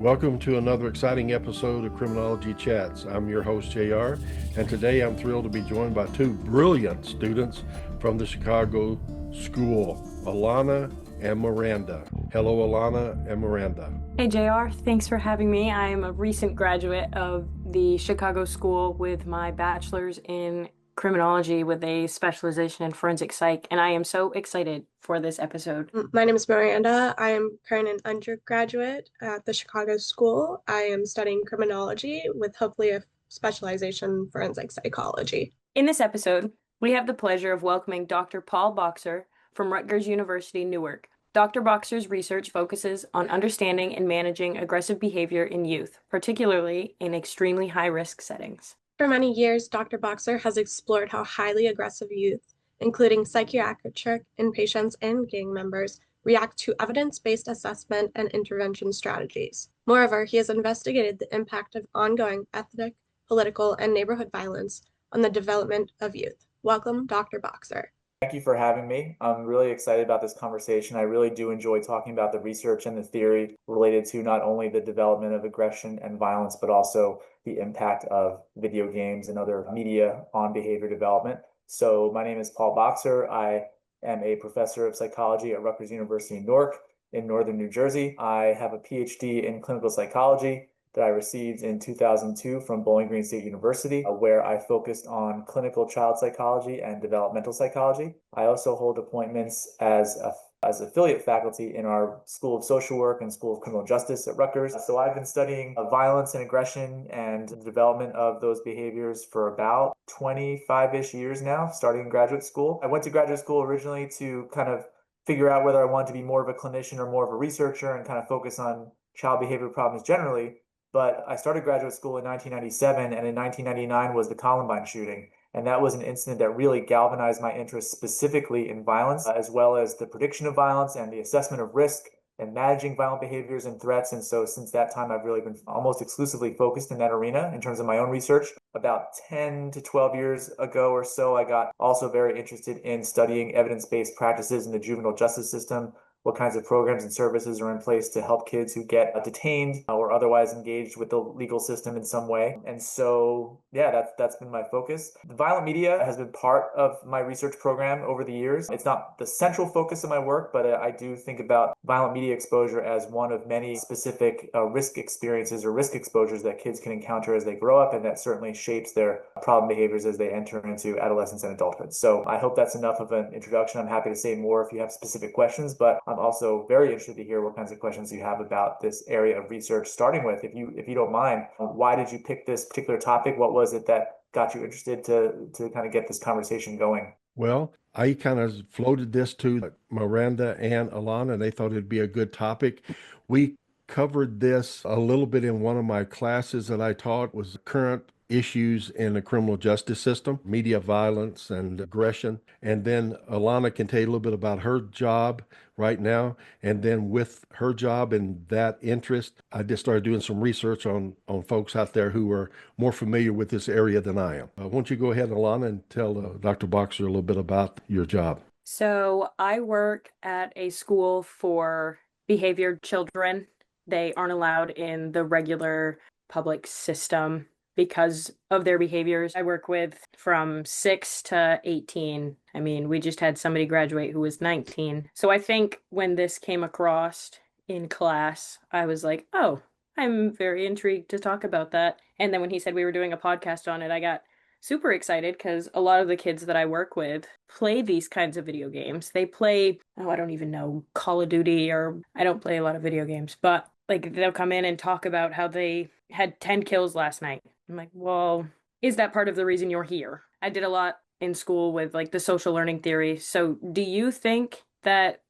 Welcome to another exciting episode of Criminology Chats. I'm your host, JR, and today I'm thrilled to be joined by two brilliant students from the Chicago School, Alahna and Miranda. Hello, Alahna and Miranda. Hey, JR. Thanks for having me. I am a recent graduate of the Chicago School with my bachelor's in criminology with a specialization in forensic psych, and I am so excited for this episode. My name is Miranda. I am currently an undergraduate at the Chicago School. I am studying criminology with hopefully a specialization in forensic psychology. In this episode, we have the pleasure of welcoming Dr. Paul Boxer from Rutgers University-Newark. Dr. Boxer's research focuses on understanding and managing aggressive behavior in youth, particularly in extremely high-risk settings. For many years, Dr. Boxer has explored how highly aggressive youth, including psychiatric inpatients and gang members, react to evidence-based assessment and intervention strategies. Moreover, he has investigated the impact of ongoing ethnic, political, and neighborhood violence on the development of youth. Welcome, Dr. Boxer. Thank you for having me. I'm really excited about this conversation. I really do enjoy talking about the research and the theory related to not only the development of aggression and violence, but also the impact of video games and other media on behavior development. So my name is Paul Boxer. I am a professor of psychology at Rutgers University-Newark in northern New Jersey. I have a PhD in clinical psychology that I received in 2002 from Bowling Green State University, where I focused on clinical child psychology and developmental psychology. I also hold appointments as affiliate faculty in our School of Social Work and School of Criminal Justice at Rutgers. So I've been studying violence and aggression and the development of those behaviors for about 25-ish years now, starting in graduate school. I went to graduate school originally to kind of figure out whether I wanted to be more of a clinician or more of a researcher and kind of focus on child behavior problems generally. But I started graduate school in 1997, and in 1999 was the Columbine shooting. And that was an incident that really galvanized my interest specifically in violence, as well as the prediction of violence and the assessment of risk and managing violent behaviors and threats. And so since that time, I've really been almost exclusively focused in that arena in terms of my own research. About 10 to 12 years ago or so, I got also very interested in studying evidence-based practices in the juvenile justice system. What kinds of programs and services are in place to help kids who get detained or otherwise engaged with the legal system in some way. And so, yeah, that's been my focus. The violent media has been part of my research program over the years. It's not the central focus of my work, but I do think about violent media exposure as one of many specific risk experiences or risk exposures that kids can encounter as they grow up, and that certainly shapes their problem behaviors as they enter into adolescence and adulthood. So I hope that's enough of an introduction. I'm happy to say more if you have specific questions, but I'm also very interested to hear what kinds of questions you have about this area of research. Starting with, if you don't mind, why did you pick this particular topic? What was it that got you interested to kind of get this conversation going? Well, I kind of floated this to Miranda and Alahna, and they thought it'd be a good topic. We covered this a little bit in one of my classes that I taught, was current issues in the criminal justice system, media violence and aggression. And then Alahna can tell you a little bit about her job right now. And then with her job and that interest, I just started doing some research on folks out there who are more familiar with this area than I am. Why don't you go ahead, Alahna, and tell Dr. Boxer a little bit about your job? So I work at a school for behaviored children. They aren't allowed in the regular public system because of their behaviors. I work with from 6 to 18. I mean, we just had somebody graduate who was 19. So I think when this came across in class, I was like, oh, I'm very intrigued to talk about that. And then when he said we were doing a podcast on it, I got super excited because a lot of the kids that I work with play these kinds of video games. They play, I don't even know, Call of Duty, or I don't play a lot of video games, but like they'll come in and talk about how they had 10 kills last night. I'm like, well, is that part of the reason you're here? I did a lot in school with like the social learning theory. So do you think that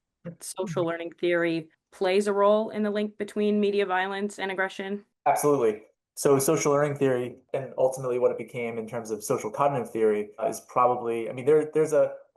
social learning theory plays a role in the link between media violence and aggression? Absolutely. So social learning theory, and ultimately what it became in terms of social cognitive theory, is probably, I mean, there's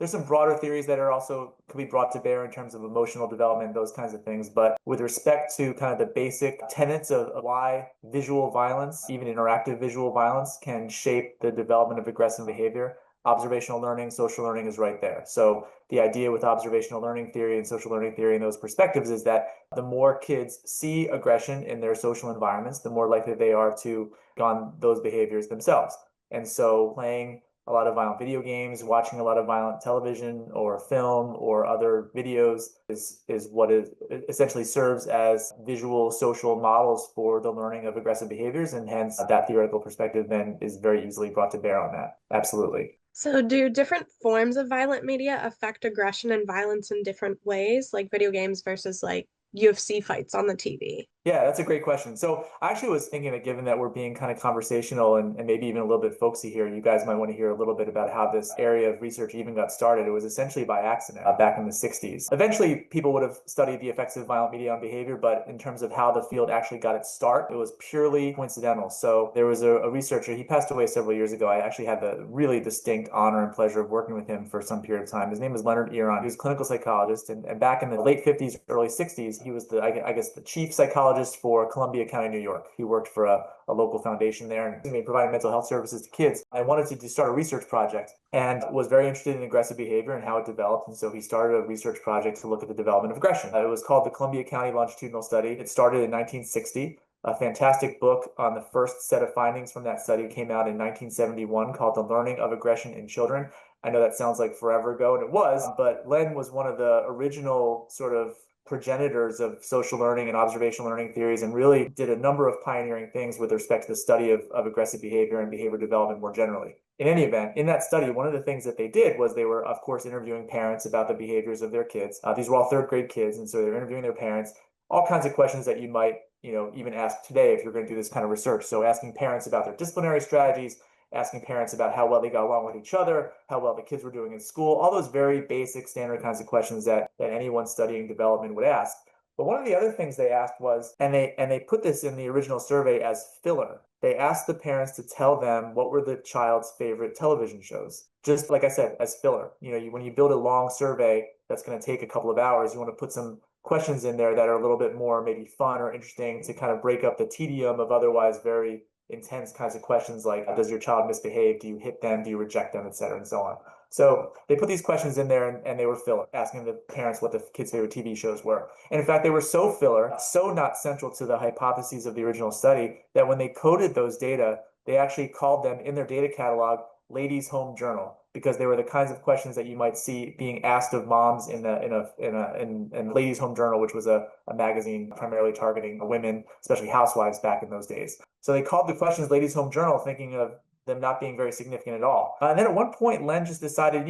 some broader theories that are also can be brought to bear in terms of emotional development, those kinds of things. But with respect to kind of the basic tenets of why visual violence, even interactive visual violence, can shape the development of aggressive behavior, observational learning, social learning is right there. So the idea with observational learning theory and social learning theory and those perspectives is that the more kids see aggression in their social environments, the more likely they are to take on those behaviors themselves. And so playing a lot of violent video games, watching a lot of violent television or film or other videos is what is essentially serves as visual social models for the learning of aggressive behaviors, and hence that theoretical perspective then is very easily brought to bear on that. Absolutely. So, do different forms of violent media affect aggression and violence in different ways, like video games versus like UFC fights on the TV? Yeah, that's a great question. So I actually was thinking that given that we're being kind of conversational and maybe even a little bit folksy here, you guys might want to hear a little bit about how this area of research even got started. It was essentially by accident back in the 60s. Eventually, people would have studied the effects of violent media on behavior, but in terms of how the field actually got its start, it was purely coincidental. So there was a researcher, he passed away several years ago. I actually had the really distinct honor and pleasure of working with him for some period of time. His name was Leonard Iron. He was a clinical psychologist, and back in the late 50s, early 60s, he was I guess the chief psychologist for Columbia County, New York. He worked for a local foundation there and he provided mental health services to kids. I wanted to start a research project and was very interested in aggressive behavior and how it developed. And so he started a research project to look at the development of aggression. It was called the Columbia County Longitudinal Study. It started in 1960. A fantastic book on the first set of findings from that study came out in 1971 called The Learning of Aggression in Children. I know that sounds like forever ago, and it was, but Len was one of the original sort of progenitors of social learning and observational learning theories, and really did a number of pioneering things with respect to the study of aggressive behavior and behavior development more generally. In any event, in that study, one of the things that they did was they were, of course, interviewing parents about the behaviors of their kids. These were all third grade kids, and so they're interviewing their parents, all kinds of questions that you might, even ask today if you're going to do this kind of research. So asking parents about their disciplinary strategies, asking parents about how well they got along with each other, how well the kids were doing in school, all those very basic standard kinds of questions that anyone studying development would ask. But one of the other things they asked was, and they put this in the original survey as filler, they asked the parents to tell them what were the child's favorite television shows. Just like I said, as filler. When you build a long survey that's going to take a couple of hours, you want to put some questions in there that are a little bit more maybe fun or interesting to kind of break up the tedium of otherwise very intense kinds of questions like, does your child misbehave? Do you hit them? Do you reject them? Et cetera, and so on. So they put these questions in there and they were filler, asking the parents what the kids' favorite TV shows were. And in fact, they were so filler, so not central to the hypotheses of the original study, that when they coded those data, they actually called them in their data catalog Ladies' Home Journal, because they were the kinds of questions that you might see being asked of moms in Ladies' Home Journal, which was a magazine primarily targeting women, especially housewives back in those days. So they called the questions Ladies' Home Journal, thinking of them not being very significant at all. And then at one point, Len just decided,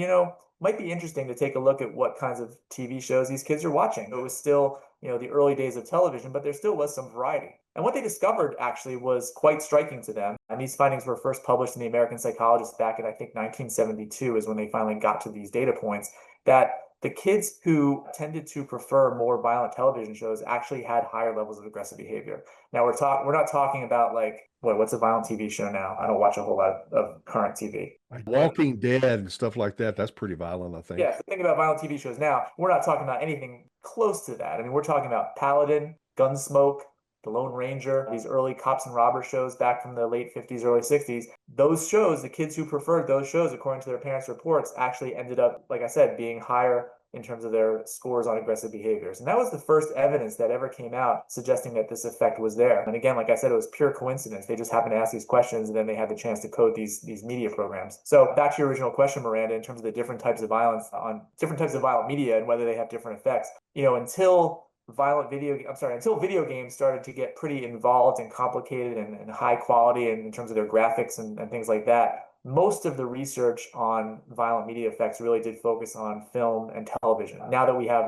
might be interesting to take a look at what kinds of TV shows these kids are watching. It was still, the early days of television, but there still was some variety. And what they discovered actually was quite striking to them. And these findings were first published in the American Psychologist back in, I think, 1972 is when they finally got to these data points, that the kids who tended to prefer more violent television shows actually had higher levels of aggressive behavior. Now we're not talking about like, what's a violent TV show now? I don't watch a whole lot of current TV. Like Walking Dead and stuff like that. That's pretty violent, I think. Yeah, if you think about violent TV shows now, we're not talking about anything close to that. I mean, we're talking about Paladin, Gunsmoke, The Lone Ranger, these early cops and robbers shows back from the late 50s, early 60s. Those shows, the kids who preferred those shows, according to their parents' reports, actually ended up, like I said, being higher in terms of their scores on aggressive behaviors. And that was the first evidence that ever came out suggesting that this effect was there. And again, like I said, it was pure coincidence. They just happened to ask these questions and then they had the chance to code these media programs. So back to your original question, Miranda, in terms of the different types of violence on different types of violent media and whether they have different effects, until video games started to get pretty involved and complicated and high quality in terms of their graphics and things like that, most of the research on violent media effects really did focus on film and television. Now that we have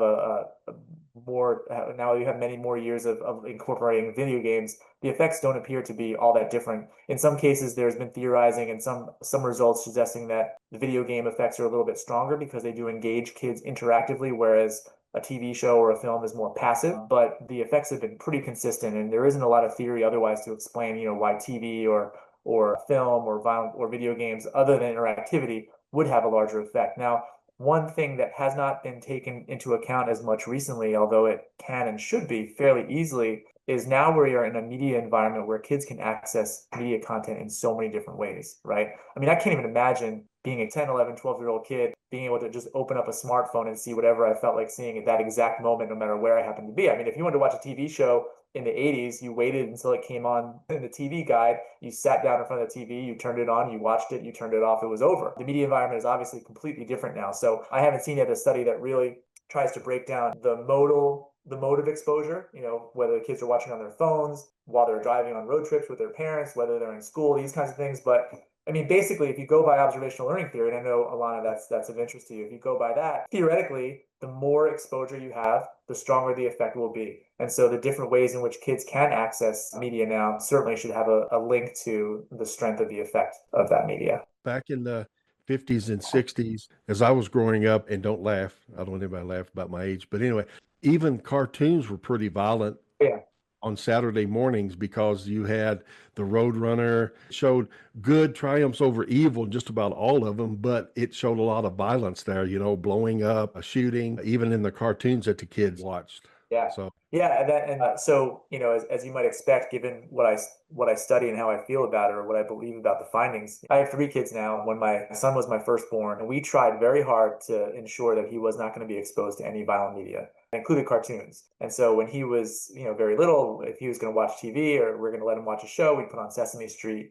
many more years of incorporating video games, the effects don't appear to be all that different. In some cases, there's been theorizing and some results suggesting that the video game effects are a little bit stronger because they do engage kids interactively, whereas a TV show or a film is more passive, but the effects have been pretty consistent, and there isn't a lot of theory otherwise to explain, why TV or film or violent or video games other than interactivity would have a larger effect. Now, one thing that has not been taken into account as much recently, although it can and should be fairly easily, is now we are in a media environment where kids can access media content in so many different ways, right? I mean, I can't even imagine being a 10, 11, 12-year-old kid, being able to just open up a smartphone and see whatever I felt like seeing at that exact moment, no matter where I happened to be. I mean, if you wanted to watch a TV show in the 80s, you waited until it came on in the TV guide, you sat down in front of the TV, you turned it on, you watched it, you turned it off, it was over. The media environment is obviously completely different now. So I haven't seen yet a study that really tries to break down the mode of exposure, whether the kids are watching on their phones while they're driving on road trips with their parents, whether they're in school, these kinds of things. But I mean, basically, if you go by observational learning theory, and I know, Alana, that's of interest to you, if you go by that, theoretically, the more exposure you have, the stronger the effect will be. And so the different ways in which kids can access media now certainly should have a link to the strength of the effect of that media. Back in the 50s and 60s, as I was growing up, and don't laugh, I don't want anybody to laugh about my age, but anyway, even cartoons were pretty violent. Yeah. On Saturday mornings, because you had the Roadrunner, showed good triumphs over evil, just about all of them, but it showed a lot of violence there, blowing up, a shooting, even in the cartoons that the kids watched. Yeah. So Yeah, so as you might expect, given what I study and how I feel about it, or what I believe about the findings, I have 3 kids now. When my son was my firstborn, and we tried very hard to ensure that he was not going to be exposed to any violent media, including cartoons. And so when he was very little, if he was going to watch TV or we're going to let him watch a show, we put on Sesame Street,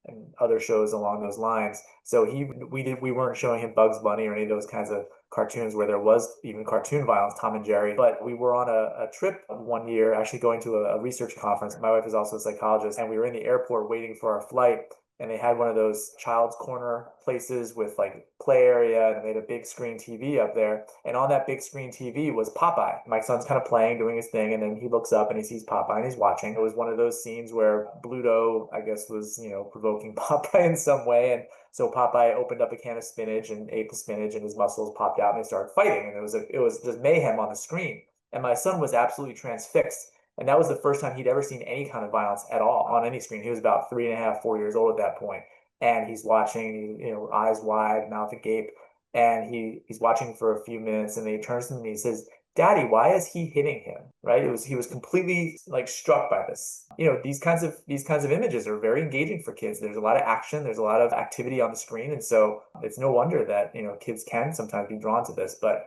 and other shows along those lines. So we weren't showing him Bugs Bunny or any of those kinds of cartoons where there was even cartoon violence, Tom and Jerry. But we were on a trip one year, actually going to a research conference. My wife is also a psychologist, and we were in the airport waiting for our flight. And they had one of those child's corner places with like play area, and they had a big screen TV up there. And on that big screen TV was Popeye. My son's kind of playing, doing his thing, and then he looks up and he sees Popeye and he's watching. It was one of those scenes where Bluto, I guess, was, provoking Popeye in some way. And so Popeye opened up a can of spinach and ate the spinach, and his muscles popped out and they started fighting. And it was just mayhem on the screen. And my son was absolutely transfixed. And that was the first time he'd ever seen any kind of violence at all on any screen. He was about 3.5, 4 years old at that point. And he's watching, eyes wide, mouth agape. And he's watching for a few minutes, and then he turns to me and he says, "Daddy, why is he hitting him?" Right? He was completely like struck by this. These kinds of images are very engaging for kids. There's a lot of action, there's a lot of activity on the screen, and so it's no wonder that kids can sometimes be drawn to this. But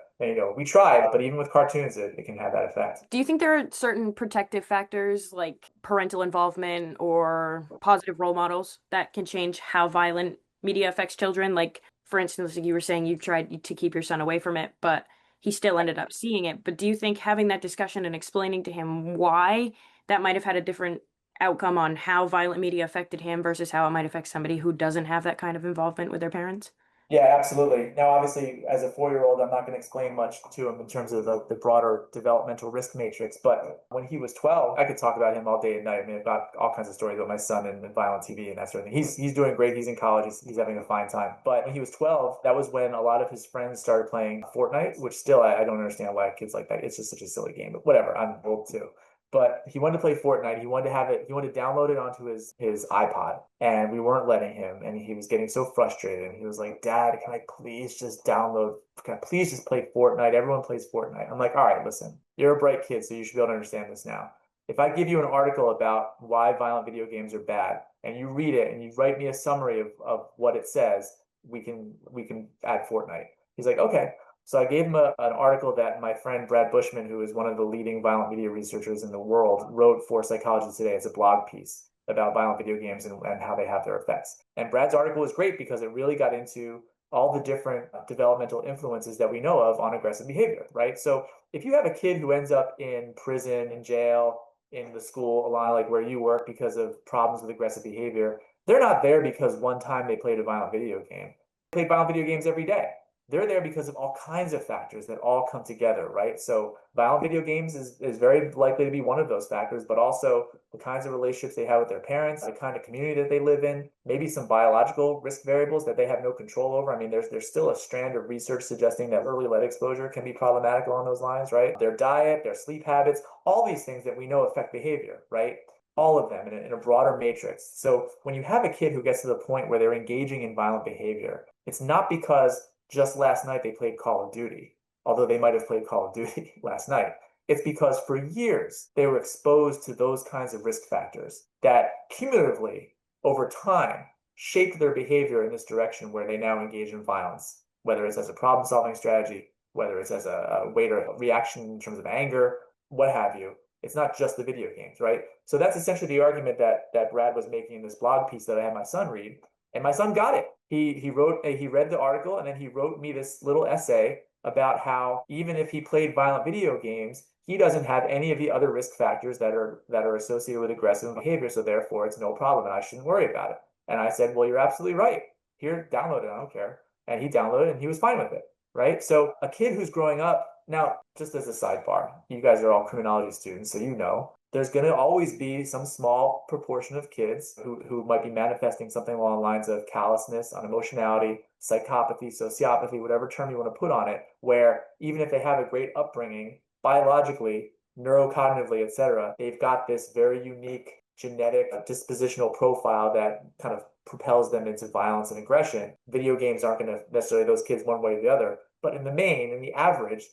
we try, but even with cartoons, it can have that effect. Do you think there are certain protective factors like parental involvement or positive role models that can change how violent media affects children? Like, for instance, like you were saying, you tried to keep your son away from it, but he still ended up seeing it. But do you think having that discussion and explaining to him why that might have had a different outcome on how violent media affected him versus how it might affect somebody who doesn't have that kind of involvement with their parents? Yeah, absolutely. Now, obviously, as a 4-year-old, I'm not going to explain much to him in terms of the broader developmental risk matrix. But when he was 12, I could talk about him all day and night. I mean, I've got all kinds of stories about my son and violent TV and that sort of thing. He's doing great. He's in college. He's having a fine time. But when he was 12, that was when a lot of his friends started playing Fortnite, which still I don't understand why kids like that. It's just such a silly game. But whatever. I'm old too. But he wanted to play Fortnite. He wanted to have it. He wanted to download it onto his iPod, and we weren't letting him. And he was getting so frustrated. And he was like, "Dad, can I please just download? Can I please just play Fortnite? Everyone plays Fortnite." I'm like, "All right, listen. You're a bright kid, so you should be able to understand this now. If I give you an article about why violent video games are bad, and you read it and you write me a summary of what it says, we can add Fortnite." He's like, "Okay." So I gave him an article that my friend Brad Bushman, who is one of the leading violent media researchers in the world, wrote for Psychology Today. It's a blog piece about violent video games and how they have their effects. And Brad's article was great because it really got into all the different developmental influences that we know of on aggressive behavior, right? So if you have a kid who ends up in prison, in jail, in the school, a lot like where you work because of problems with aggressive behavior, they're not there because one time they played a violent video game. They play violent video games every day. They're there because of all kinds of factors that all come together, right? So violent video games is very likely to be one of those factors, but also the kinds of relationships they have with their parents, the kind of community that they live in, maybe some biological risk variables that they have no control over. I mean, there's still a strand of research suggesting that early lead exposure can be problematic along those lines, right? Their diet, their sleep habits, all these things that we know affect behavior, right? All of them in a broader matrix. So when you have a kid who gets to the point where they're engaging in violent behavior, it's not because just last night they played Call of Duty, although they might have played Call of Duty last night. It's because for years they were exposed to those kinds of risk factors that cumulatively over time shaped their behavior in this direction where they now engage in violence, whether it's as a problem-solving strategy, whether it's as a way to reaction in terms of anger, what have you. It's not just the video games, right? So that's essentially the argument that Brad was making in this blog piece that I had my son read, and my son got it. He read the article, and then he wrote me this little essay about how even if he played violent video games, he doesn't have any of the other risk factors that are associated with aggressive behavior, so therefore it's no problem and I shouldn't worry about it. And I said, well, you're absolutely right. Here, download it, I don't care. And he downloaded it and he was fine with it, right? So a kid who's growing up, now, just as a sidebar, you guys are all criminology students, so you know, there's going to always be some small proportion of kids who might be manifesting something along the lines of callousness, unemotionality, psychopathy, sociopathy, whatever term you want to put on it, where even if they have a great upbringing, biologically, neurocognitively, etc., they've got this very unique genetic dispositional profile that kind of propels them into violence and aggression. Video games aren't going to necessarily those kids one way or the other, but in the main, in the average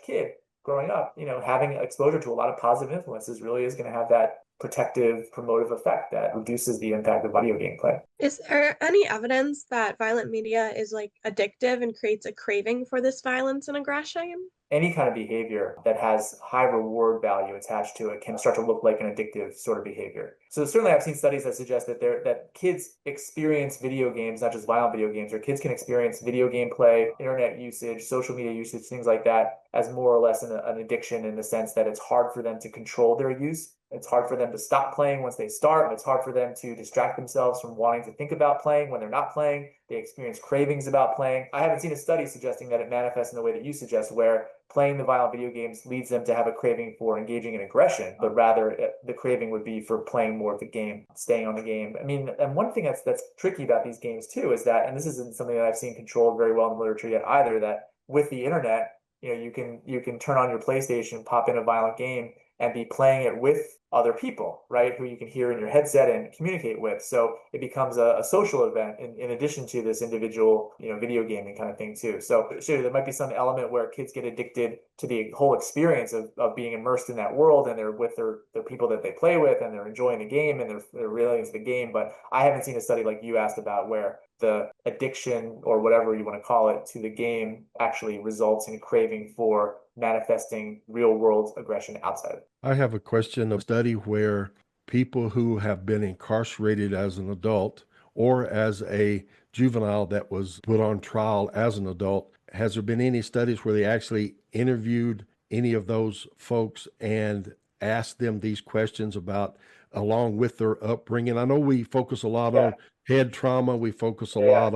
kid growing up, having exposure to a lot of positive influences really is going to have that protective, promotive effect that reduces the impact of video game play. Is there any evidence that violent media is addictive and creates a craving for this violence and aggression? Any kind of behavior that has high reward value attached to it can start to look like an addictive sort of behavior. So certainly I've seen studies that suggest that kids experience video games, not just violent video games, or kids can experience video game play, internet usage, social media usage, things like that as more or less an addiction in the sense that it's hard for them to control their use. It's hard for them to stop playing once they start. It's hard for them to distract themselves from wanting to think about playing when they're not playing. They experience cravings about playing. I haven't seen a study suggesting that it manifests in the way that you suggest, where playing the violent video games leads them to have a craving for engaging in aggression, but rather the craving would be for playing more of the game, staying on the game. I mean, and one thing that's tricky about these games too is that, and this isn't something that I've seen controlled very well in the literature yet either, that with the internet, you can turn on your PlayStation, pop in a violent game, and be playing it with other people, right, who you can hear in your headset and communicate with. So it becomes a social event in addition to this individual, video gaming kind of thing too. So sure, there might be some element where kids get addicted to the whole experience of being immersed in that world, and they're with their people that they play with, and they're enjoying the game, and they're relating to the game. But I haven't seen a study like you asked about where the addiction, or whatever you want to call it, to the game actually results in craving for manifesting real world aggression outside. I have a question of study where people who have been incarcerated as an adult or as a juvenile that was put on trial as an adult, has there been any studies where they actually interviewed any of those folks and asked them these questions about along with their upbringing? I know we focus a lot on head trauma, we focus a lot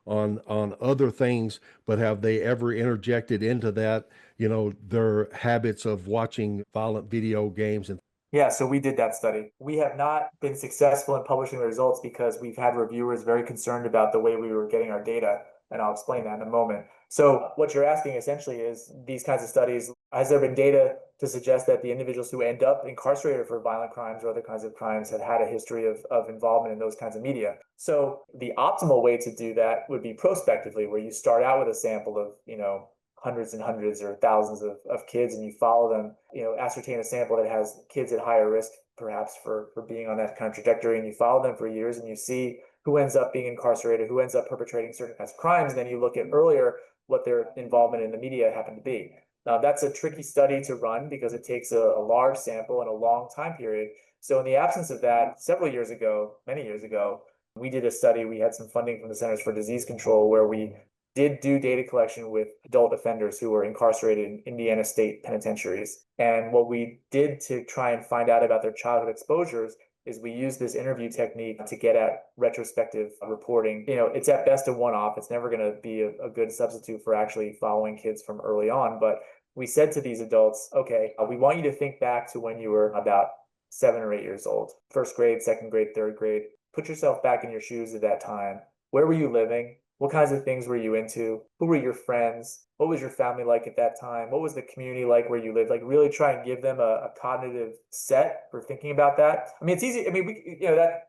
on other things, but have they ever interjected into that, their habits of watching violent video games? And yeah, so we did that study. We have not been successful in publishing the results because we've had reviewers very concerned about the way we were getting our data, and I'll explain that in a moment. So what you're asking essentially is these kinds of studies, has there been data to suggest that the individuals who end up incarcerated for violent crimes or other kinds of crimes have had a history of involvement in those kinds of media? So the optimal way to do that would be prospectively, where you start out with a sample of, hundreds and hundreds or thousands of kids, and you follow them, ascertain a sample that has kids at higher risk, perhaps for being on that kind of trajectory, and you follow them for years, and you see who ends up being incarcerated, who ends up perpetrating certain kinds of crimes, and then you look at earlier what their involvement in the media happened to be. Now, that's a tricky study to run because it takes a large sample and a long time period. So in the absence of that, many years ago, we did a study. We had some funding from the Centers for Disease Control where we did do data collection with adult offenders who were incarcerated in Indiana state penitentiaries. And what we did to try and find out about their childhood exposures is we used this interview technique to get at retrospective reporting. It's at best a one-off. It's never going to be a good substitute for actually following kids from early on. But we said to these adults, okay, we want you to think back to when you were about 7 or 8 years old, first grade, second grade, third grade. Put yourself back in your shoes at that time. Where were you living? What kinds of things were you into? Who were your friends? What was your family like at that time? What was the community like where you lived? Like really try and give them a cognitive set for thinking about that. I mean, it's easy. I mean,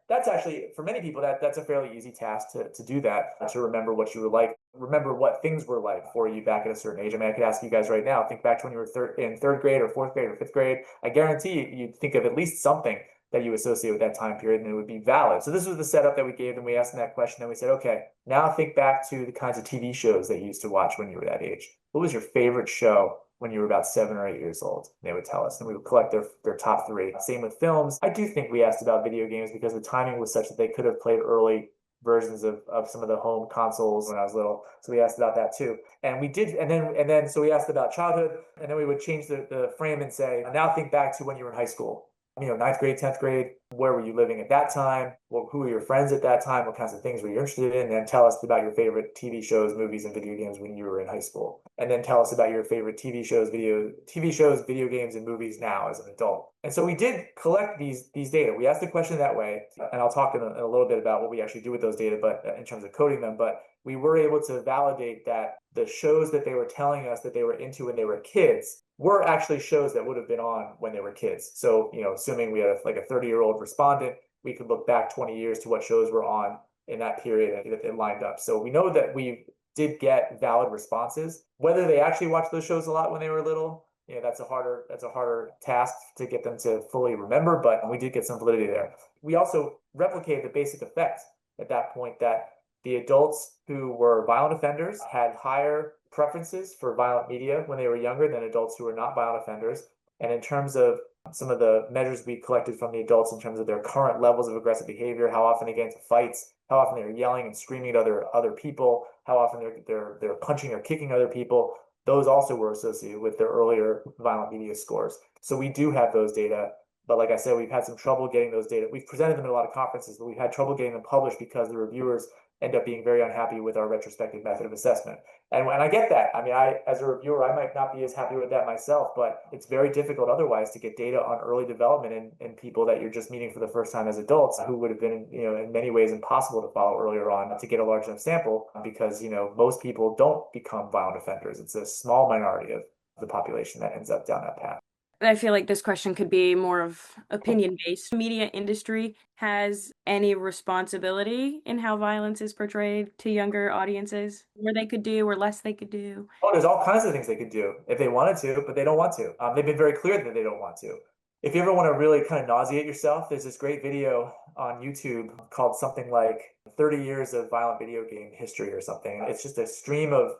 that's actually, for many people, that's a fairly easy task to do that, to remember what you were like remember what things were like for you back at a certain age. I mean, I could ask you guys right now, think back to when you were in third grade or fourth grade or fifth grade. I guarantee you'd think of at least something that you associate with that time period, and it would be valid. So this was the setup that we gave them. We asked them that question, and we said, okay, now think back to the kinds of TV shows that you used to watch when you were that age. What was your favorite show when you were about 7 or 8 years old? And they would tell us, and we would collect their top 3. Same with films. I do think we asked about video games because the timing was such that they could have played early versions of some of the home consoles when I was little. So we asked about that too. And we did, and then so we asked about childhood, and then we would change the frame and say, now think back to when you were in high school. Ninth grade, 10th grade, where were you living at that time? Who were your friends at that time? What kinds of things were you interested in? And then tell us about your favorite TV shows, movies, and video games when you were in high school. And then tell us about your favorite TV shows, video games, and movies now as an adult. And so we did collect these data. We asked the question that way, and I'll talk in a little bit about what we actually do with those data, but in terms of coding them. But we were able to validate that the shows that they were telling us that they were into when they were kids were actually shows that would have been on when they were kids. So, assuming we had like a 30-year-old respondent, we could look back 20 years to what shows were on in that period and it lined up. So we know that we did get valid responses. Whether they actually watched those shows a lot when they were little, that's a harder task to get them to fully remember, but we did get some validity there. We also replicated the basic effect at that point that the adults who were violent offenders had higher preferences for violent media when they were younger than adults who were not violent offenders. And in terms of some of the measures we collected from the adults in terms of their current levels of aggressive behavior, how often they get into fights, how often they're yelling and screaming at other people, how often they're punching or kicking other people, those also were associated with their earlier violent media scores. So we do have those data. But like I said, we've had some trouble getting those data. We've presented them at a lot of conferences, but we've had trouble getting them published because the reviewers end up being very unhappy with our retrospective method of assessment. And when I get that, I mean, as a reviewer, I might not be as happy with that myself, but it's very difficult otherwise to get data on early development in people that you're just meeting for the first time as adults who would have been, in many ways impossible to follow earlier on to get a large enough sample because, most people don't become violent offenders. It's a small minority of the population that ends up down that path. I feel like this question could be more of opinion-based. Media industry has any responsibility in how violence is portrayed to younger audiences? More they could do or less they could do? Oh, there's all kinds of things they could do if they wanted to, but they don't want to. They've been very clear that they don't want to. If you ever want to really kind of nauseate yourself, there's this great video on YouTube called something like 30 Years of Violent Video Game History or something. It's just a stream of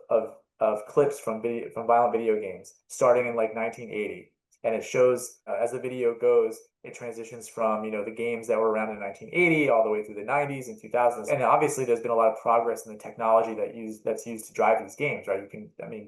clips from violent video games starting in like 1980. And it shows as the video goes, it transitions from, the games that were around in 1980 all the way through the 90s and 2000s. And obviously there's been a lot of progress in the technology that's used to drive these games, right?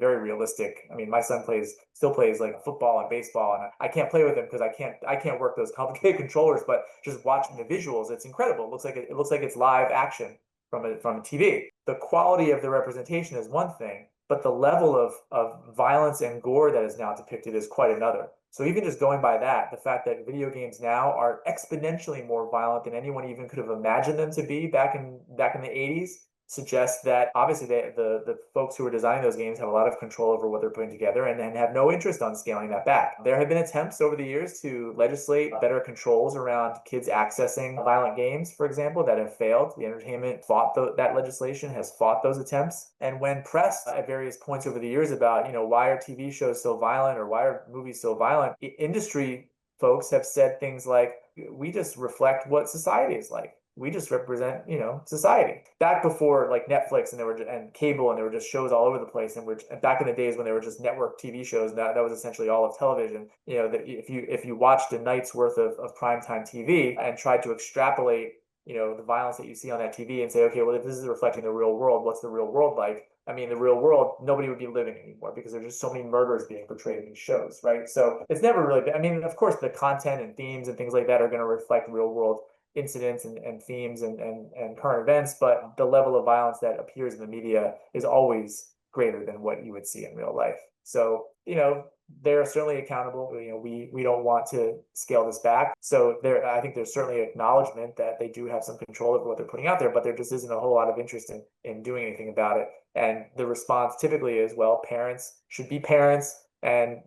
Very realistic. My son still plays like football and baseball, and I can't play with him because I can't work those complicated controllers, but just watching the visuals, it's incredible. It looks like it's live action from a TV. The quality of the representation is one thing, but the level of violence and gore that is now depicted is quite another. So even just going by that, the fact that video games now are exponentially more violent than anyone even could have imagined them to be back in the 80s suggests that obviously the folks who are designing those games have a lot of control over what they're putting together and have no interest on scaling that back. There have been attempts over the years to legislate better controls around kids accessing violent games, for example, that have failed. The entertainment that legislation has fought those attempts. And when pressed at various points over the years about, why are TV shows so violent or why are movies so violent, industry folks have said things like, we just reflect what society is like. We just represent, society. Back before like Netflix and cable, and there were just shows all over the place. And back in the days when there were just network TV shows, that was essentially all of television. That if you watched a night's worth of primetime TV and tried to extrapolate, the violence that you see on that TV and say, okay, well, if this is reflecting the real world, what's the real world like? The real world, nobody would be living anymore because there's just so many murders being portrayed in these shows, right? So it's never really been, of course, the content and themes and things like that are going to reflect real world incidents and themes and current events, but the level of violence that appears in the media is always greater than what you would see in real life. So, they're certainly accountable. We don't want to scale this back. So I think there's certainly acknowledgement that they do have some control over what they're putting out there, but there just isn't a whole lot of interest in doing anything about it. And the response typically is, well, parents should be parents and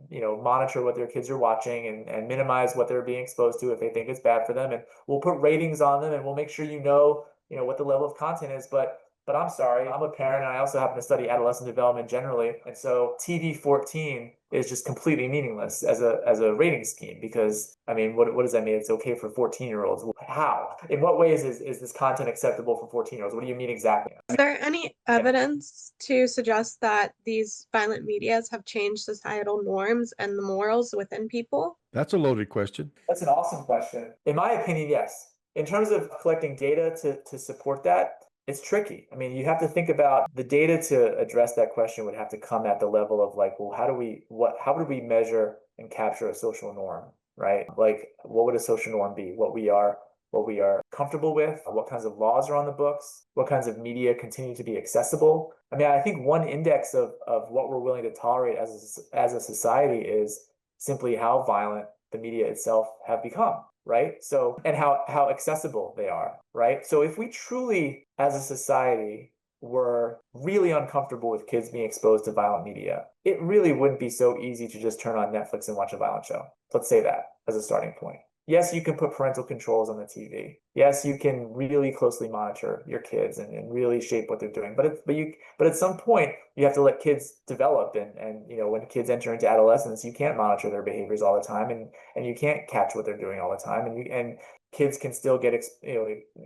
monitor what their kids are watching and minimize what they're being exposed to if they think it's bad for them. And we'll put ratings on them and we'll make sure what the level of content is. But But I'm sorry, I'm a parent and I also happen to study adolescent development generally. And so TV 14 is just completely meaningless as a rating scheme because, I mean, what does that mean? It's okay for 14-year-olds. How? In what ways is this content acceptable for 14-year-olds? What do you mean exactly? Is there any evidence to suggest that these violent medias have changed societal norms and the morals within people? That's a loaded question. That's an awesome question. In my opinion, yes. In terms of collecting data to support that, it's tricky. I mean, you have to think about the data to address that question would have to come at the level of like, well, how would we measure and capture a social norm, right? Like, what would a social norm be? What we are comfortable with, what kinds of laws are on the books, what kinds of media continue to be accessible. I mean, I think one index of what we're willing to tolerate as a society is simply how violent the media itself have become, right? So, and how accessible they are, right? So if we truly, as a society, were really uncomfortable with kids being exposed to violent media, it really wouldn't be so easy to just turn on Netflix and watch a violent show. Let's say that as a starting point. Yes, you can put parental controls on the TV. Yes, you can really closely monitor your kids and really shape what they're doing. But at some point you have to let kids develop and when kids enter into adolescence, you can't monitor their behaviors all the time and you can't catch what they're doing all the time and kids can still get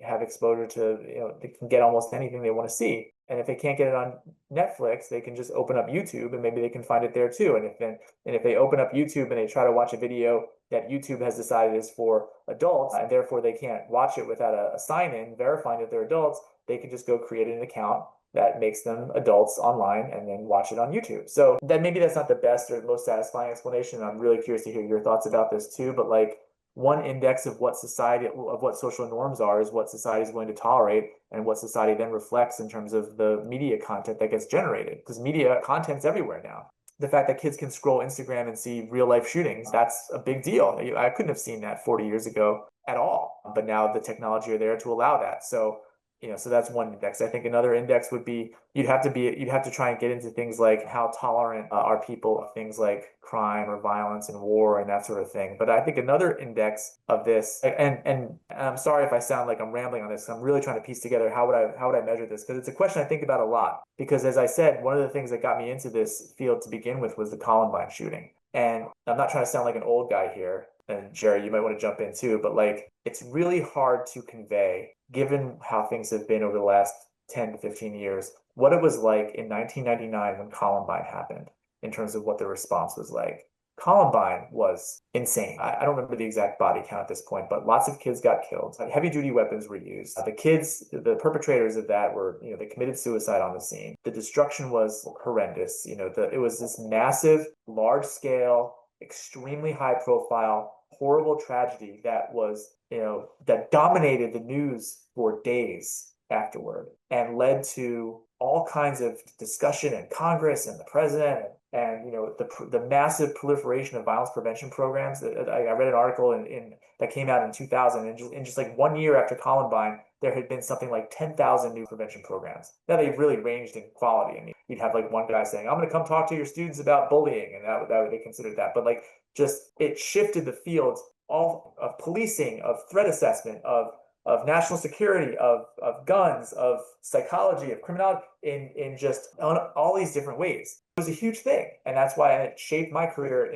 have exposure to they can get almost anything they want to see. And if they can't get it on Netflix, they can just open up YouTube and maybe they can find it there too. And if they open up YouTube and they try to watch a video that YouTube has decided is for adults, and therefore they can't watch it without a sign-in verifying that they're adults, they can just go create an account that makes them adults online and then watch it on YouTube. So then maybe that's not the best or most satisfying explanation. I'm really curious to hear your thoughts about this too. But like one index of what social norms are is what society is going to tolerate and what society then reflects in terms of the media content that gets generated. Because media content's everywhere now. The fact that kids can scroll Instagram and see real life shootings, that's a big deal. I couldn't have seen that 40 years ago at all, but now the technology are there to allow that. So that's one index. I think another index would be you'd have to try and get into things like how tolerant are people of things like crime or violence and war and that sort of thing. But I think another index of this, and I'm sorry if I sound like I'm rambling on this. I'm really trying to piece together how would I measure this, because it's a question I think about a lot. Because as I said, one of the things that got me into this field to begin with was the Columbine shooting. And I'm not trying to sound like an old guy here, and Jerry, you might want to jump in too, but like it's really hard to convey, given how things have been over the last 10 to 15 years, what it was like in 1999 when Columbine happened in terms of what the response was like. Columbine was insane. I don't remember the exact body count at this point, but lots of kids got killed. Heavy duty weapons were used. The perpetrators of that were, they committed suicide on the scene. The destruction was horrendous. It was this massive, large scale, extremely high profile, horrible tragedy that was, that dominated the news for days afterward and led to all kinds of discussion in Congress and the president and the massive proliferation of violence prevention programs. I read an article that came out in 2000, and in just like 1 year after Columbine, there had been something like 10,000 new prevention programs. Now they really ranged in quality. I mean, you'd have like one guy saying, "I'm going to come talk to your students about bullying," and that they considered that. But like, just it shifted the fields all of policing, of threat assessment, of national security, of guns, of psychology, of criminology, in just on all these different ways. It was a huge thing, and that's why it shaped my career,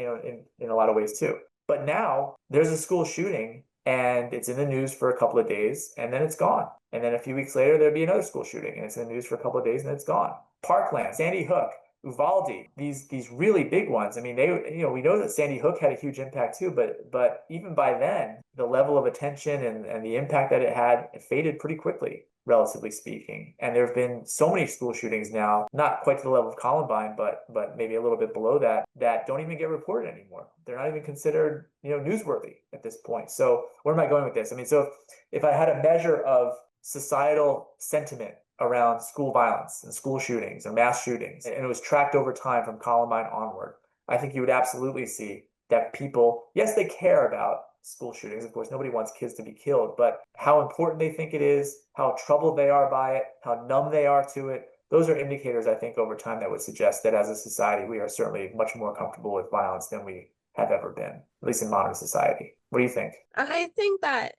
in a lot of ways too. But now there's a school shooting, and it's in the news for a couple of days, and then it's gone. And then a few weeks later, there'd be another school shooting, and it's in the news for a couple of days, and it's gone. Parkland, Sandy Hook, Uvalde, these really big ones. I mean, we know that Sandy Hook had a huge impact too, but even by then, the level of attention and the impact that it faded pretty quickly, relatively speaking. And there have been so many school shootings now, not quite to the level of Columbine, but maybe a little bit below that don't even get reported anymore. They're not even considered, newsworthy at this point. So where am I going with this? I mean, so if I had a measure of societal sentiment around school violence and school shootings and mass shootings, and it was tracked over time from Columbine onward, I think you would absolutely see that people, yes, they care about school shootings. Of course, nobody wants kids to be killed, but how important they think it is, how troubled they are by it, how numb they are to it, those are indicators, I think, over time that would suggest that as a society, we are certainly much more comfortable with violence than we have ever been, at least in modern society. What do you think? I think that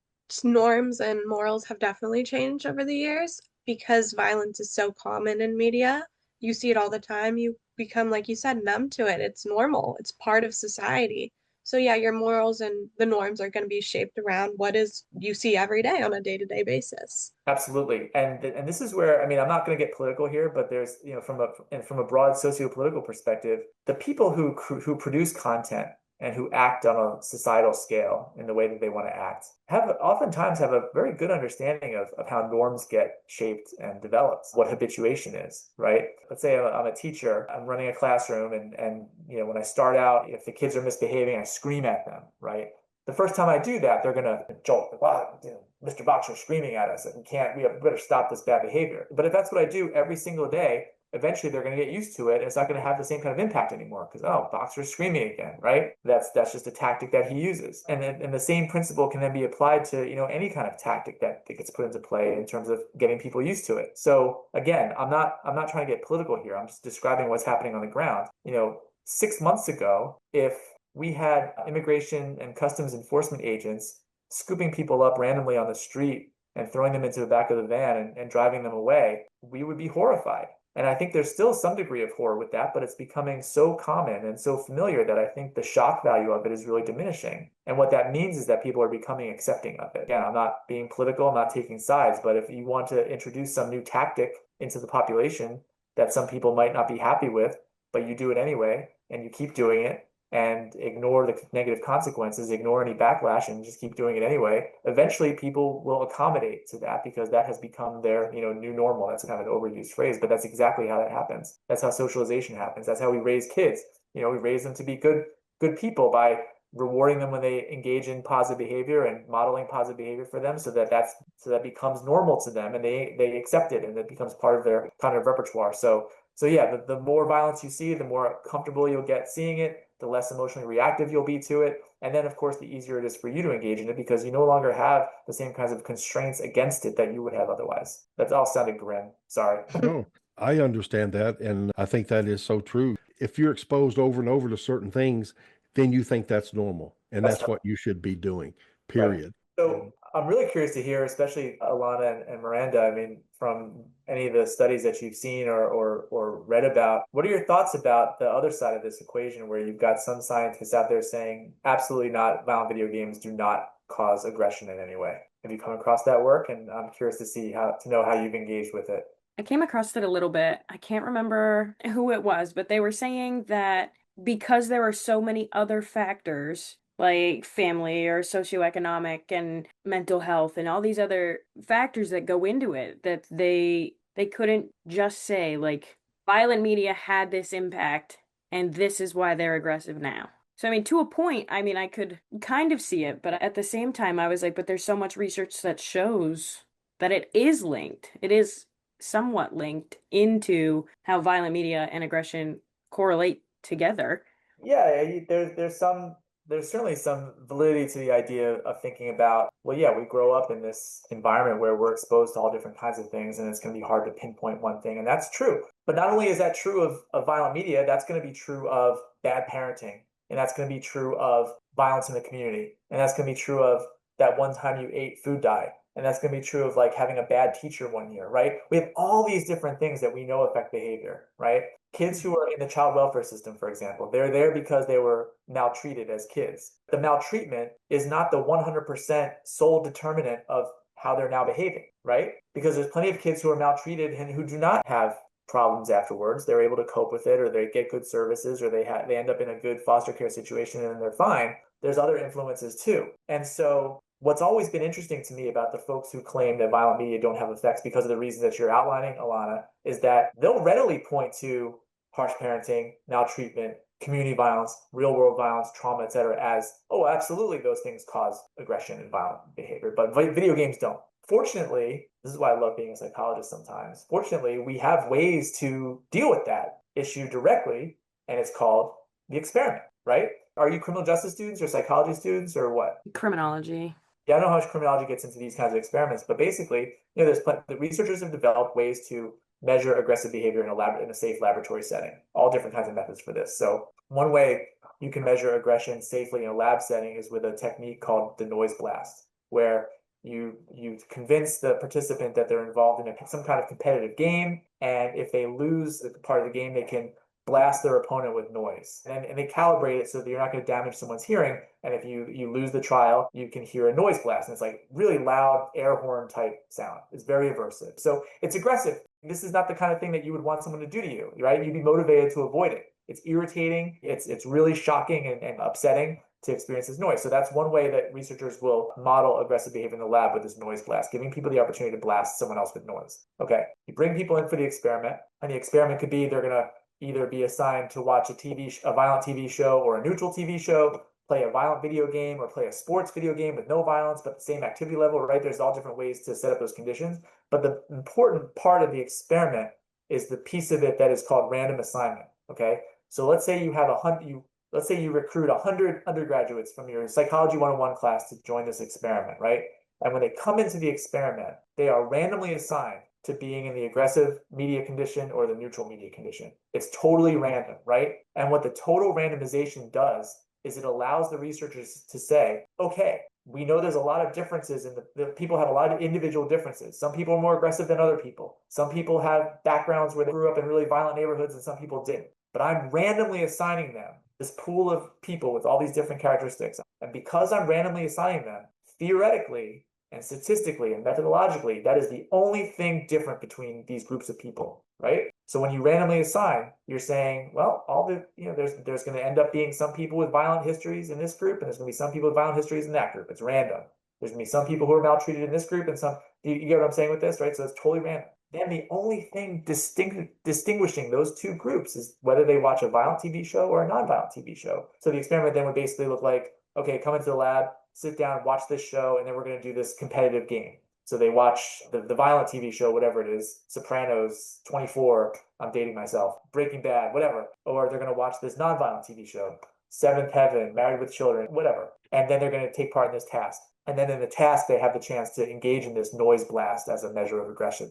norms and morals have definitely changed over the years, because violence is so common in media, you see it all the time, you become, like you said, numb to it. It's normal, it's part of society. So yeah, your morals and the norms are going to be shaped around what is you see every day on a day-to-day basis. Absolutely. And this is where, I mean, I'm not going to get political here, but there's, from a broad socio-political perspective, the people who produce content and who act on a societal scale in the way that they want to act oftentimes have a very good understanding of how norms get shaped and developed, what habituation is, right? Let's say I'm a teacher, I'm running a classroom, and when I start out, if the kids are misbehaving, I scream at them, right? The first time I do that, they're going to jolt. Wow, Mr. Boxer's screaming at us, and we better stop this bad behavior. But if that's what I do every single day, eventually they're going to get used to it, and it's not going to have the same kind of impact anymore because, oh, Boxer's screaming again, right? That's just a tactic that he uses. And the same principle can then be applied to, any kind of tactic that gets put into play in terms of getting people used to it. So again, I'm not trying to get political here. I'm just describing what's happening on the ground. 6 months ago, if we had immigration and customs enforcement agents scooping people up randomly on the street and throwing them into the back of the van and driving them away, we would be horrified. And I think there's still some degree of horror with that, but it's becoming so common and so familiar that I think the shock value of it is really diminishing. And what that means is that people are becoming accepting of it. Again, I'm not being political, I'm not taking sides, but if you want to introduce some new tactic into the population that some people might not be happy with, but you do it anyway, and you keep doing it, and ignore the negative consequences, ignore any backlash, and just keep doing it anyway, eventually people will accommodate to that because that has become their new normal. That's kind of an overused phrase, but that's exactly how that happens. That's how socialization happens. That's how we raise kids. We raise them to be good people by rewarding them when they engage in positive behavior and modeling positive behavior for them so that becomes normal to them and they accept it and it becomes part of their kind of repertoire. So yeah, the more violence you see, the more comfortable you'll get seeing it, the less emotionally reactive you'll be to it. And then, of course, the easier it is for you to engage in it because you no longer have the same kinds of constraints against it that you would have otherwise. That all sounded grim. Sorry. No, I understand that. And I think that is so true. If you're exposed over and over to certain things, then you think that's normal. And that's what you should be doing, period. Right. So I'm really curious to hear, especially Alahna and Miranda, I mean, from any of the studies that you've seen or read about, what are your thoughts about the other side of this equation where you've got some scientists out there saying absolutely not, violent video games do not cause aggression in any way? Have you come across that work? And I'm curious to know how you've engaged with it. I came across it a little bit. I can't remember who it was, but they were saying that because there are so many other factors like family or socioeconomic and mental health and all these other factors that go into it, that they couldn't just say like violent media had this impact and this is why they're aggressive now. So I mean, to a point, I mean, I could kind of see it, but at the same time I was like, but there's so much research that shows that it is linked. It is somewhat linked into how violent media and aggression correlate together. Yeah, there's certainly some validity to the idea of thinking about, well, yeah, we grow up in this environment where we're exposed to all different kinds of things, and it's going to be hard to pinpoint one thing, and that's true. But not only is that true of violent media, that's going to be true of bad parenting, and that's going to be true of violence in the community, and that's going to be true of that one time you ate food dye. And that's going to be true of like having a bad teacher one year, right? We have all these different things that we know affect behavior, right? Kids who are in the child welfare system, for example, they're there because they were maltreated as kids. The maltreatment is not the 100% sole determinant of how they're now behaving, right? Because there's plenty of kids who are maltreated and who do not have problems afterwards. They're able to cope with it, or they get good services, or they end up in a good foster care situation and they're fine. There's other influences too. And so what's always been interesting to me about the folks who claim that violent media don't have effects because of the reasons that you're outlining, Alahna, is that they'll readily point to harsh parenting, maltreatment, community violence, real world violence, trauma, etc. as, oh, absolutely, those things cause aggression and violent behavior, but video games don't. Fortunately, this is why I love being a psychologist sometimes. Fortunately, we have ways to deal with that issue directly, and it's called the experiment, right? Are you criminal justice students or psychology students or what? Criminology. Yeah, I don't know how criminology gets into these kinds of experiments, but basically, the researchers have developed ways to measure aggressive behavior in a safe laboratory setting. All different kinds of methods for this. So one way you can measure aggression safely in a lab setting is with a technique called the noise blast, where You convince the participant that they're involved in some kind of competitive game, and if they lose the part of the game, they can blast their opponent with noise. And they calibrate it so that you're not going to damage someone's hearing. And if you lose the trial, you can hear a noise blast. And it's like really loud air horn type sound. It's very aversive. So it's aggressive. This is not the kind of thing that you would want someone to do to you, right? You'd be motivated to avoid it. It's irritating. It's really shocking and upsetting to experience this noise. So that's one way that researchers will model aggressive behavior in the lab with this noise blast, giving people the opportunity to blast someone else with noise. Okay, you bring people in for the experiment, and the experiment could be they're going to either be assigned to watch a violent TV show or a neutral TV show, play a violent video game, or play a sports video game with no violence, but the same activity level, right? There's all different ways to set up those conditions. But the important part of the experiment is the piece of it that is called random assignment, okay? So let's say you have let's say you recruit 100 undergraduates from your Psychology 101 class to join this experiment, right? And when they come into the experiment, they are randomly assigned to being in the aggressive media condition or the neutral media condition. It's totally random, right? And what the total randomization does is it allows the researchers to say, okay, we know there's a lot of differences in the people have a lot of individual differences. Some people are more aggressive than other people. Some people have backgrounds where they grew up in really violent neighborhoods and some people didn't. But I'm randomly assigning them this pool of people with all these different characteristics. And because I'm randomly assigning them, theoretically and statistically and methodologically, that is the only thing different between these groups of people, right? So when you randomly assign, you're saying, well, there's going to end up being some people with violent histories in this group, and there's going to be some people with violent histories in that group. It's random. There's going to be some people who are maltreated in this group and some, you get what I'm saying with this, right? So it's totally random. Then the only thing distinguishing those two groups is whether they watch a violent TV show or a non-violent TV show. So the experiment then would basically look like, okay, come into the lab, sit down, watch this show, and then we're going to do this competitive game. So they watch the violent TV show, whatever it is, Sopranos, 24, I'm dating myself, Breaking Bad, whatever. Or they're going to watch this non-violent TV show, Seventh Heaven, Married with Children, whatever. And then they're going to take part in this task. And then in the task, they have the chance to engage in this noise blast as a measure of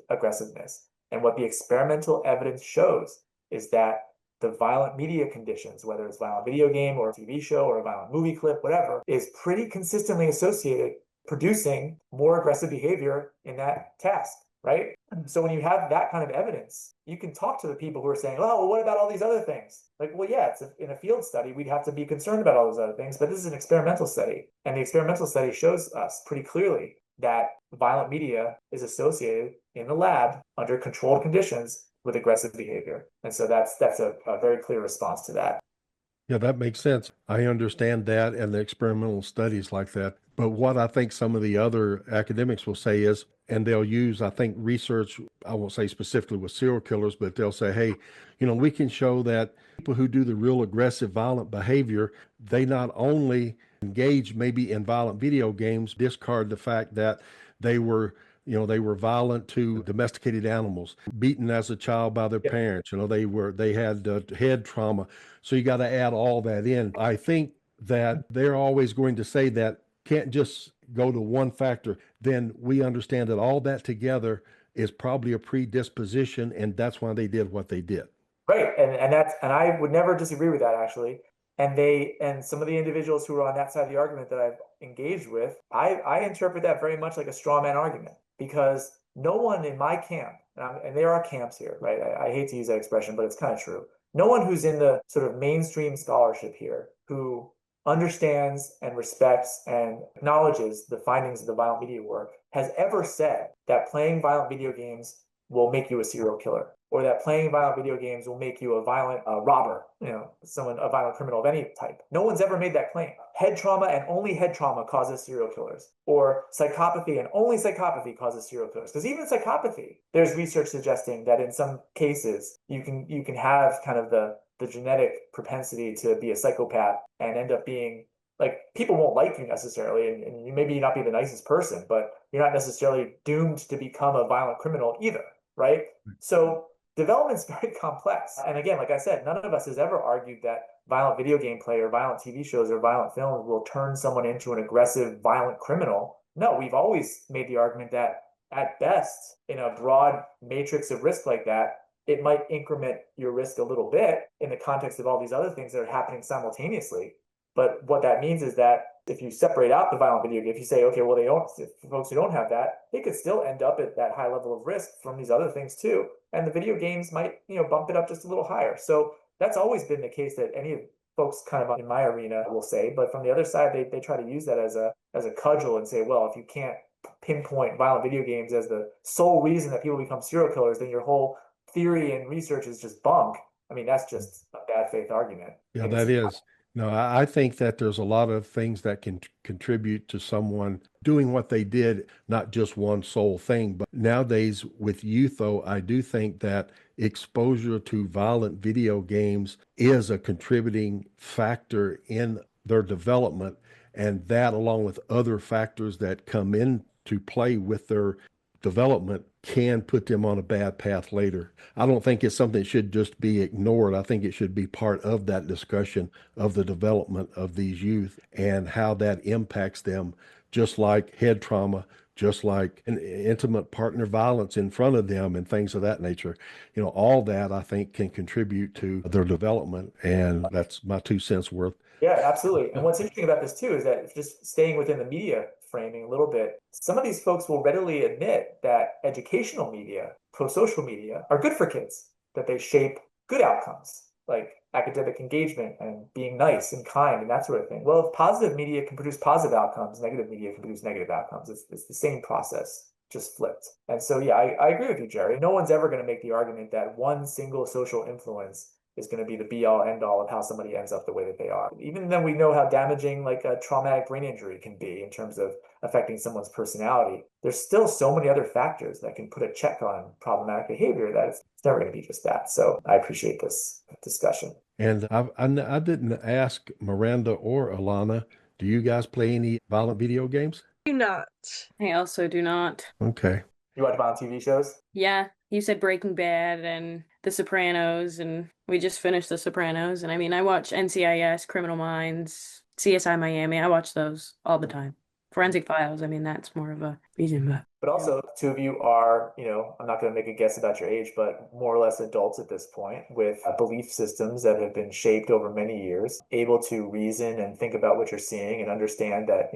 aggressiveness. And what the experimental evidence shows is that the violent media conditions, whether it's violent video game or a TV show or a violent movie clip, whatever, is pretty consistently associated producing more aggressive behavior in that task, right? So when you have that kind of evidence, you can talk to the people who are saying, oh, well, what about all these other things? Like, well, yeah, in a field study, we'd have to be concerned about all those other things, but this is an experimental study. And the experimental study shows us pretty clearly that violent media is associated in the lab under controlled conditions with aggressive behavior. And so that's a very clear response to that. Yeah, that makes sense. I understand that and the experimental studies like that. But what I think some of the other academics will say is, and they'll use, I think, research, I won't say specifically with serial killers, but they'll say, hey, we can show that people who do the real aggressive, violent behavior, they not only engage maybe in violent video games, discard the fact that they were violent to domesticated animals, beaten as a child by their parents. They had head trauma. So you got to add all that in. I think that they're always going to say that can't just go to one factor. Then we understand that all that together is probably a predisposition, and that's why they did what they did. Right, and I would never disagree with that, actually. And some of the individuals who are on that side of the argument that I've engaged with, I interpret that very much like a straw man argument, because no one in my camp, and there are camps here, right? I hate to use that expression, but it's kind of true. No one who's in the sort of mainstream scholarship here who understands and respects and acknowledges the findings of the violent media work has ever said that playing violent video games will make you a serial killer, or that playing violent video games will make you a violent robber, a violent criminal of any type. No one's ever made that claim. Head trauma and only head trauma causes serial killers, or psychopathy and only psychopathy causes serial killers. Because even psychopathy, there's research suggesting that in some cases you can have kind of the genetic propensity to be a psychopath and end up being like, people won't like you necessarily, and you maybe not be the nicest person, but you're not necessarily doomed to become a violent criminal either, right? So development's very complex. And again, like I said, none of us has ever argued that violent video game play or violent TV shows or violent films will turn someone into an aggressive, violent criminal. No, we've always made the argument that at best, in a broad matrix of risk like that, it might increment your risk a little bit in the context of all these other things that are happening simultaneously. But what that means is that if you separate out the violent video game, if you say, okay, well, if folks who don't have that, they could still end up at that high level of risk from these other things too. And the video games might, bump it up just a little higher. So that's always been the case that any of folks kind of in my arena will say, but from the other side, they try to use that as a cudgel and say, well, if you can't pinpoint violent video games as the sole reason that people become serial killers, then your whole theory and research is just bunk. I mean, that's just a bad faith argument. Yeah, that is. No, I think that there's a lot of things that can contribute to someone doing what they did, not just one sole thing. But nowadays with youth, though, I do think that exposure to violent video games is a contributing factor in their development. And that, along with other factors that come into play with their development, can put them on a bad path later. I don't think it's something that should just be ignored. I think it should be part of that discussion of the development of these youth and how that impacts them, just like head trauma, just like an intimate partner violence in front of them and things of that nature. All that I think can contribute to their development. And that's my 2 cents worth. Yeah, absolutely. And what's interesting about this too is that, just staying within the media framing a little bit, some of these folks will readily admit that educational media, pro-social media, are good for kids, that they shape good outcomes like academic engagement and being nice and kind and that sort of thing. Well, if positive media can produce positive outcomes, negative media can produce negative outcomes. It's the same process, just flipped. And so, yeah, I agree with you, Jerry. No one's ever going to make the argument that one single social influence is going to be the be all end all of how somebody ends up the way that they are. Even then, we know how damaging like a traumatic brain injury can be in terms of affecting someone's personality. There's still so many other factors that can put a check on problematic behavior that it's never going to be just that. So I appreciate this discussion. And I didn't ask Miranda or Alahna, do you guys play any violent video games? Do not. I also do not. Okay. You watch violent TV shows? Yeah, you said Breaking Bad and The Sopranos, and we just finished The Sopranos. And I mean, I watch NCIS, Criminal Minds, CSI Miami. I watch those all the time. Forensic Files, I mean, that's more of a reason, But also, two of you are, I'm not going to make a guess about your age, but more or less adults at this point with belief systems that have been shaped over many years, able to reason and think about what you're seeing and understand that,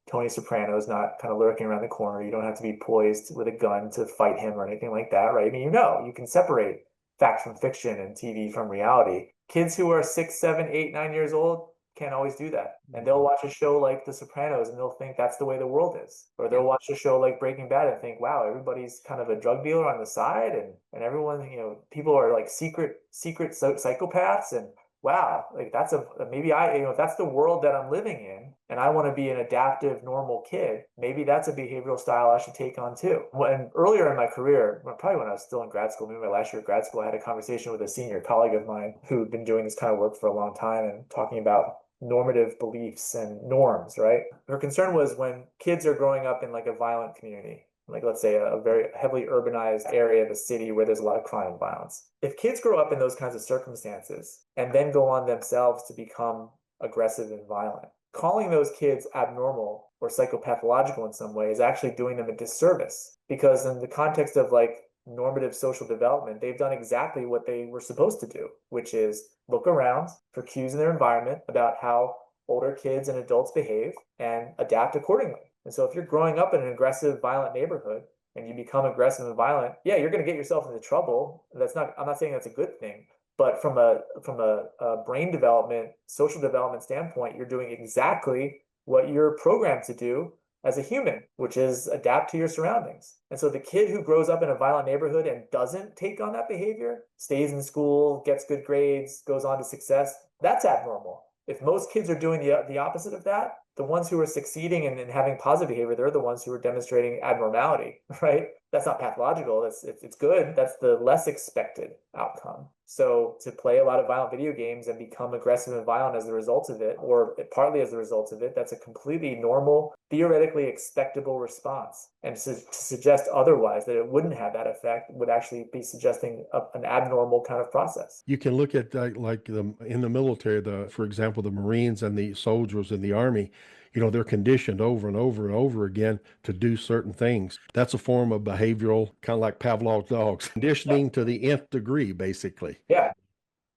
Tony Soprano's not kind of lurking around the corner. You don't have to be poised with a gun to fight him or anything like that, right? I mean, you can separate fact from fiction and TV from reality. Kids who are 6, 7, 8, 9 years old can't always do that. And they'll watch a show like The Sopranos and they'll think that's the way the world is. Or they'll watch a show like Breaking Bad and think, wow, everybody's kind of a drug dealer on the side and everyone, people are like secret psychopaths, and wow, like that's maybe if that's the world that I'm living in and I want to be an adaptive, normal kid, maybe that's a behavioral style I should take on too. When earlier in my career, probably when I was still in grad school, maybe my last year of grad school, I had a conversation with a senior colleague of mine who'd been doing this kind of work for a long time and talking about normative beliefs and norms, right? Her concern was when kids are growing up in like a violent community, like let's say a very heavily urbanized area of a city where there's a lot of crime and violence. If kids grow up in those kinds of circumstances and then go on themselves to become aggressive and violent, calling those kids abnormal or psychopathological in some way is actually doing them a disservice, because in the context of like normative social development, they've done exactly what they were supposed to do, which is look around for cues in their environment about how older kids and adults behave and adapt accordingly. And so if you're growing up in an aggressive, violent neighborhood and you become aggressive and violent, yeah, you're going to get yourself into trouble. I'm not saying that's a good thing, but from a brain development, social development standpoint, you're doing exactly what you're programmed to do as a human, which is adapt to your surroundings. And so the kid who grows up in a violent neighborhood and doesn't take on that behavior, stays in school, gets good grades, goes on to success, that's abnormal. If most kids are doing the opposite of that, the ones who are succeeding and having positive behavior, they're the ones who are demonstrating abnormality, right? That's not pathological. It's good. That's the less expected outcome. So to play a lot of violent video games and become aggressive and violent as a result of it, or partly as a result of it, that's a completely normal, theoretically expectable response. And to suggest otherwise, that it wouldn't have that effect, would actually be suggesting an abnormal kind of process. You can look at in the military, for example, the Marines and the soldiers in the Army. They're conditioned over and over and over again to do certain things. That's a form of behavioral, kind of like Pavlov's dogs, conditioning to the nth degree, basically. Yeah.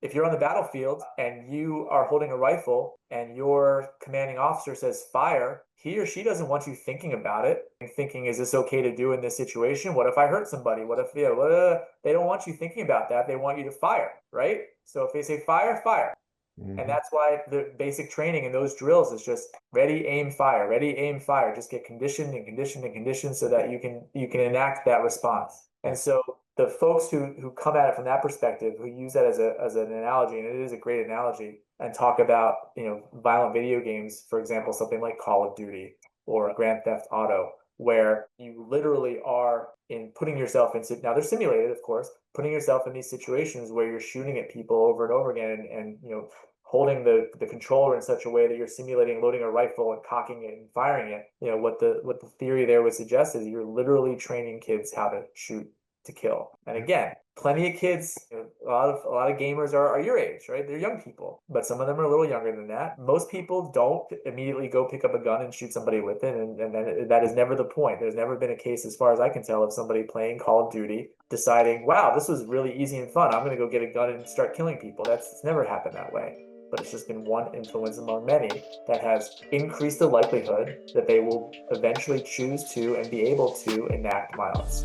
if you're on the battlefield and you are holding a rifle and your commanding officer says fire, he or she doesn't want you thinking about it and thinking, is this okay to do in this situation? What if I hurt somebody? What if, they don't want you thinking about that. They want you to fire, right? So if they say fire, fire. And that's why the basic training in those drills is just ready, aim, fire, ready, aim, fire. Just get conditioned and conditioned and conditioned so that you can enact that response. And so the folks who come at it from that perspective, who use that as an analogy, and it is a great analogy, and talk about, violent video games, for example, something like Call of Duty or Grand Theft Auto, where you literally are putting yourself into, now they're simulated, of course, putting yourself in these situations where you're shooting at people over and over again and holding the controller in such a way that you're simulating loading a rifle and cocking it and firing it. What the theory there would suggest is you're literally training kids how to shoot to kill. And again, plenty of kids, a lot of gamers are your age, right? They're young people, but some of them are a little younger than that. Most people don't immediately go pick up a gun and shoot somebody with it, and that is never the point. There's never been a case, as far as I can tell, of somebody playing Call of Duty deciding, wow, this was really easy and fun, I'm going to go get a gun and start killing people. It's never happened that way. But it's just been one influence among many that has increased the likelihood that they will eventually choose to and be able to enact violence.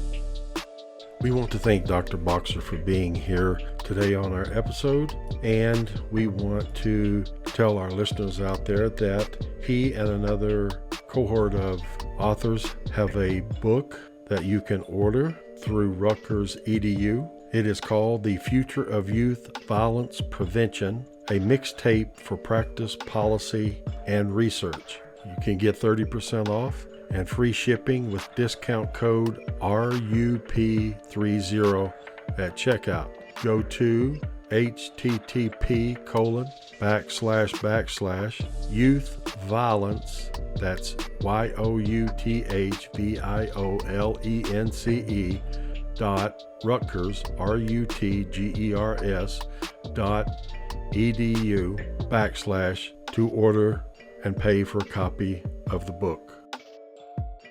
We want to thank Dr. Boxer for being here today on our episode, and we want to tell our listeners out there that he and another cohort of authors have a book that you can order through Rutgers EDU. It is called The Future of Youth Violence Prevention, a mixtape for practice, policy, and research. You can get 30% off and free shipping with discount code RUP30 at checkout. Go to http://youthviolence, that's youthviolence.Rutgers, RUTGERS.edu/ to order and pay for a copy of the book.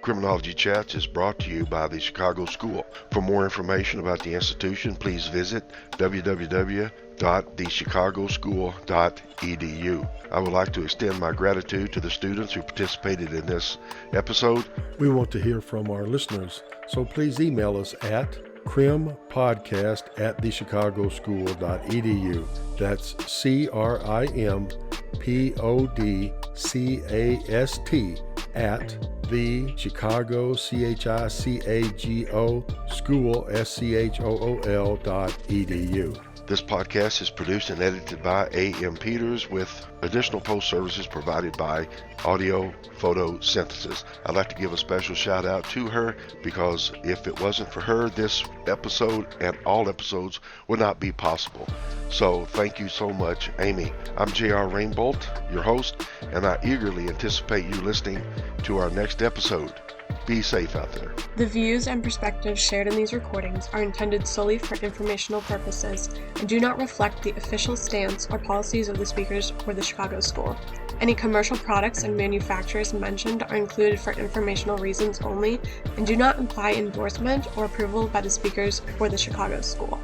Criminology Chats is brought to you by the Chicago School. For more information about the institution, please visit www.thechicagoschool.edu. I would like to extend my gratitude to the students who participated in this episode. We want to hear from our listeners, so please email us at crimpodcast@thechicagoschool.edu. That's CRIMPODCAST at the Chicago CHICAGO School SCHOOL.edu. This podcast is produced and edited by A.M. Peters with additional post services provided by Audio Photo Synthesis. I'd like to give a special shout out to her because if it wasn't for her, this episode and all episodes would not be possible. So thank you so much, Amy. I'm J.R. Rainbolt, your host, and I eagerly anticipate you listening to our next episode. Be safe out there. The views and perspectives shared in these recordings are intended solely for informational purposes and do not reflect the official stance or policies of the speakers or the Chicago School. Any commercial products and manufacturers mentioned are included for informational reasons only and do not imply endorsement or approval by the speakers or the Chicago School.